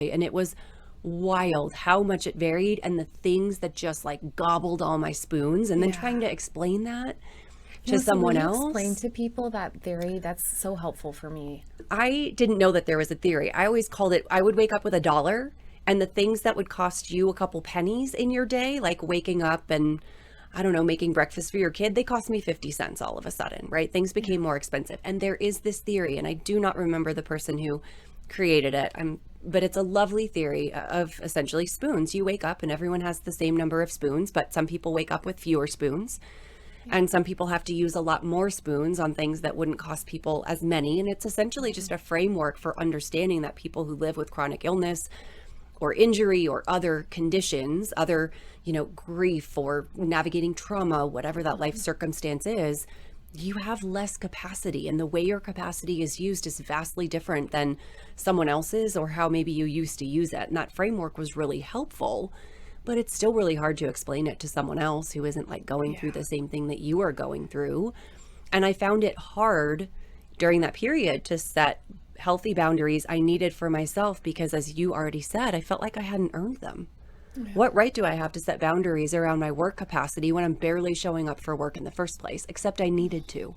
And it was wild how much it varied and the things that just like gobbled all my spoons. And then trying Yeah. to explain that to No, so when someone you explain else. to people that theory, that's so helpful for me. I didn't know that there was a theory. I always called it, I would wake up with $1, and the things that would cost you a couple pennies in your day, like waking up and I don't know, making breakfast for your kid, they cost me 50 cents all of a sudden, right? Things Yeah. became more expensive. And there is this theory, and I do not remember the person who created it. But it's a lovely theory of essentially spoons. You wake up and everyone has the same number of spoons, but some people wake up with fewer spoons. Yeah. And some people have to use a lot more spoons on things that wouldn't cost people as many. And it's essentially just a framework for understanding that people who live with chronic illness or injury or other conditions, other, grief or navigating trauma, whatever that life circumstance is, you have less capacity. And the way your capacity is used is vastly different than someone else's or how maybe you used to use it. And that framework was really helpful, but it's still really hard to explain it to someone else who isn't like going through Yeah. the same thing that you are going through. And I found it hard during that period to set healthy boundaries I needed for myself because, as you already said, I felt like I hadn't earned them. Yeah. What right do I have to set boundaries around my work capacity when I'm barely showing up for work in the first place, except I needed to?